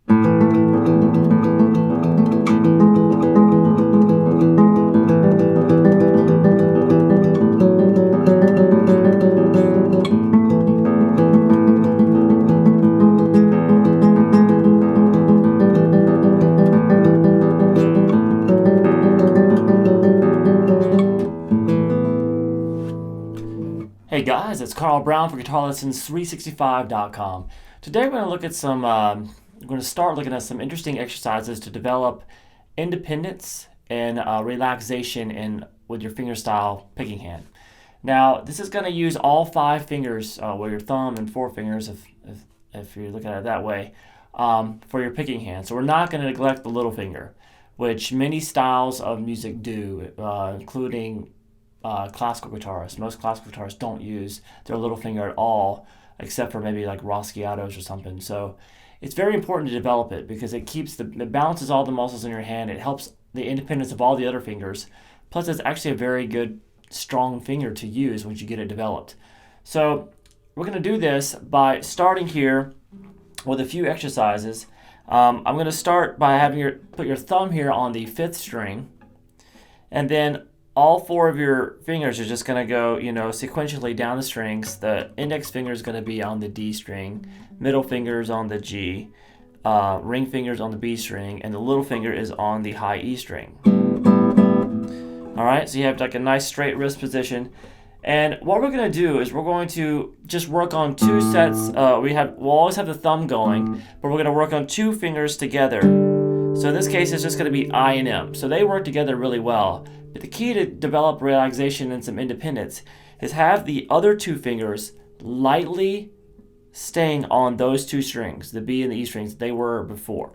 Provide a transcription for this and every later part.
Hey guys, it's Carl Brown for GuitarLessons365.com. Today we're going to look at we're going to start looking at some interesting exercises to develop independence and relaxation with your fingerstyle picking hand. Now, this is going to use all 5 fingers, with your thumb and 4 fingers, if you're looking at it that way, for your picking hand. So we're not going to neglect the little finger, which many styles of music do, including classical guitarists. Most classical guitarists don't use their little finger at all, except for maybe like Rosciatos or something. So it's very important to develop it because it balances all the muscles in your hand. It helps the independence of all the other fingers. Plus, it's actually a very good, strong finger to use once you get it developed. So we're going to do this by starting here with a few exercises. I'm going to start by having you put your thumb here on the 5th string, and then all 4 of your fingers are just going to go, sequentially down the strings. The index finger is going to be on the D string, middle finger is on the G, ring finger is on the B string, and the little finger is on the high E string. All right, so you have like a nice straight wrist position. And what we're going to do is we're going to just work on 2 sets. We'll always have the thumb going, but we're going to work on 2 fingers together. So in this case, it's just going to be I and M. So they work together really well. But the key to develop relaxation and some independence is have the other 2 fingers lightly staying on those 2 strings, the B and the E strings they were before.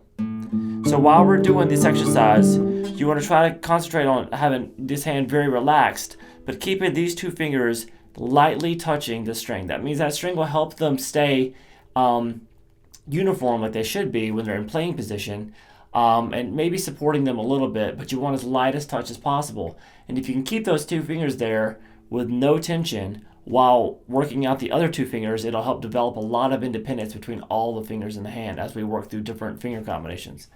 So while we're doing this exercise, you want to try to concentrate on having this hand very relaxed, but keeping these 2 fingers lightly touching the string. That means that string will help them stay uniform like they should be when they're in playing position. And maybe supporting them a little bit, but you want as light as touch as possible. And if you can keep those 2 fingers there with no tension while working out the other 2 fingers, it'll help develop a lot of independence between all the fingers in the hand as we work through different finger combinations.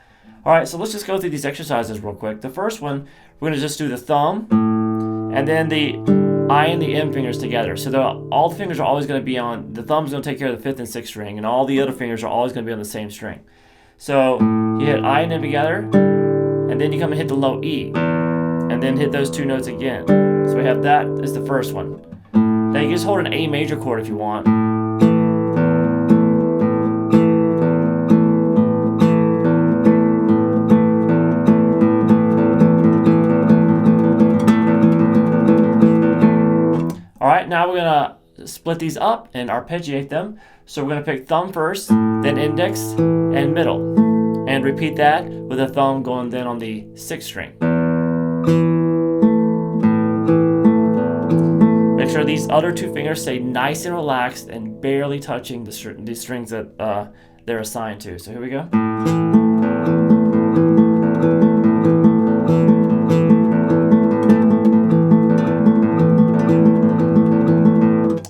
All right, so let's just go through these exercises real quick. The first one, we're going to just do the thumb and then the I and the M fingers together. So all the fingers are always going to be on, the thumb's going to take care of the 5th and 6th string, and all the other fingers are always going to be on the same string. So you hit I and M together, and then you come and hit the low E, and then hit those 2 notes again. So we have that as the first one. Now you can just hold an A major chord if you want. All right, now we're gonna split these up and arpeggiate them. So we're going to pick thumb first, then index, and middle. And repeat that with the thumb going then on the 6th string. Make sure these other 2 fingers stay nice and relaxed and barely touching the strings that they're assigned to. So here we go.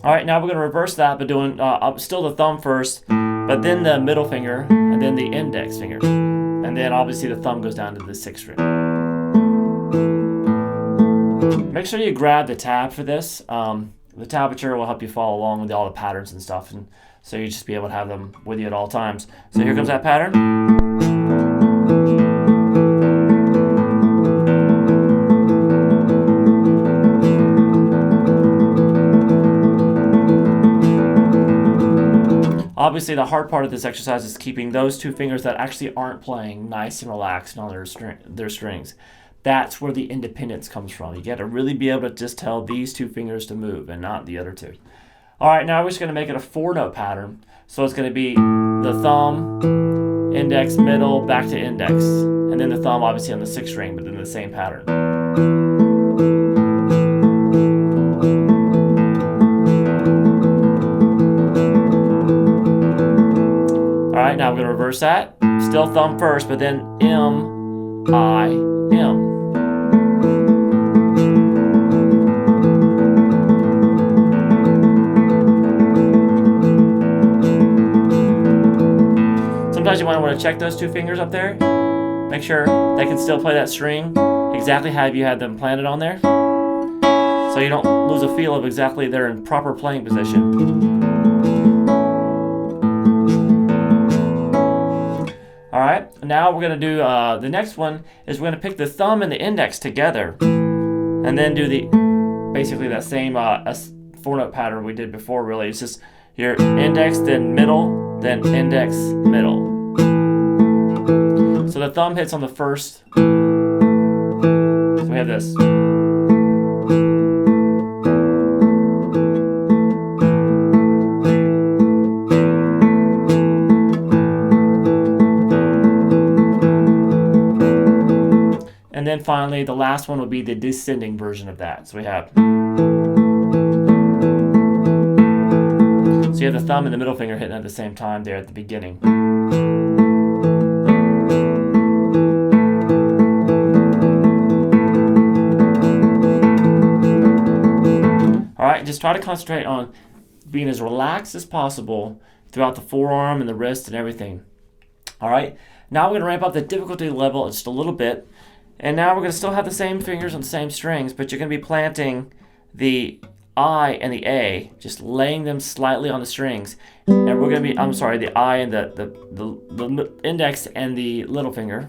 All right, now we're going to reverse that by doing still the thumb first, but then the middle finger, and then the index finger. And then obviously the thumb goes down to the 6th string. Make sure you grab the tab for this. The tablature will help you follow along with all the patterns and stuff, and so you just be able to have them with you at all times. So here comes that pattern. Obviously, the hard part of this exercise is keeping those 2 fingers that actually aren't playing nice and relaxed on their strings. That's where the independence comes from. You got to really be able to just tell these 2 fingers to move and not the other 2. All right, now we're just going to make it a 4-note pattern. So it's going to be the thumb, index, middle, back to index, and then the thumb obviously on the 6th string, but then the same pattern. Alright, now we're going to reverse that. Still thumb first, but then M, I, M. Sometimes you might want to check those two fingers up there. Make sure they can still play that string exactly how you had them planted on there, so you don't lose a feel of exactly they're in proper playing position. Alright, now we're going to do, the next one is we're going to pick the thumb and the index together, and then do basically that same 4-note pattern we did before. Really, it's just your index, then middle, then index, middle. So the thumb hits on the first, so we have this. And then finally, the last one will be the descending version of that. So we have, so you have the thumb and the middle finger hitting at the same time there at the beginning. All right, just try to concentrate on being as relaxed as possible throughout the forearm and the wrist and everything. All right, now we're going to ramp up the difficulty level just a little bit. And now we're going to still have the same fingers on the same strings, but you're going to be planting the I and the A, just laying them slightly on the strings. And we're going to be, I'm sorry, the I and the index and the little finger.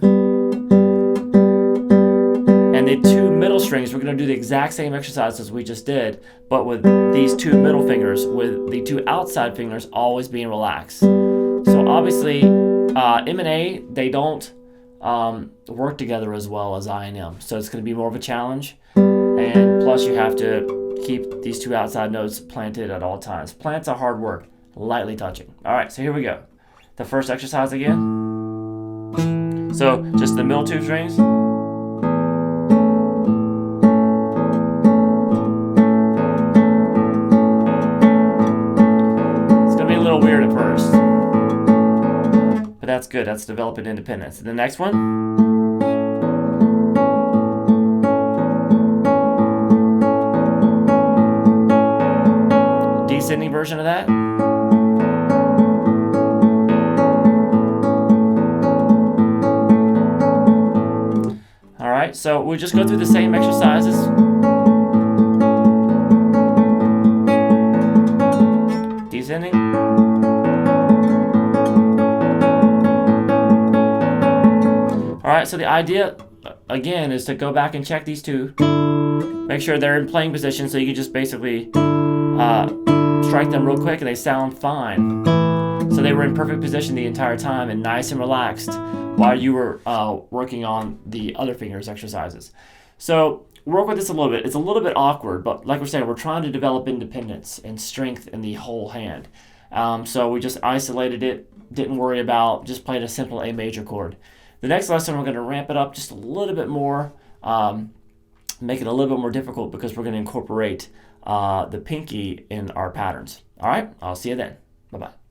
And the two middle strings, we're going to do the exact same exercise as we just did, but with these two middle fingers, with the two outside fingers always being relaxed. So obviously, M and A, they don't work together as well as I and M, so it's going to be more of a challenge, and plus you have to keep these two outside notes planted at all times. Plants are hard work, lightly touching. Alright, so here we go. The first exercise again. So just the middle two strings. It's going to be a little weird at first, but that's good. That's developing independence. And the next one. Descending version of that. Alright, so we'll just go through the same exercises. Descending. Alright, so the idea, again, is to go back and check these two. Make sure they're in playing position, so you can just basically strike them real quick and they sound fine. So they were in perfect position the entire time and nice and relaxed while you were working on the other fingers exercises. So work with this a little bit. It's a little bit awkward, but like we're saying, we're trying to develop independence and strength in the whole hand. So we just isolated it, didn't worry about, just played a simple A major chord. The next lesson, we're going to ramp it up just a little bit more, make it a little bit more difficult because we're going to incorporate the pinky in our patterns. All right, I'll see you then. Bye-bye.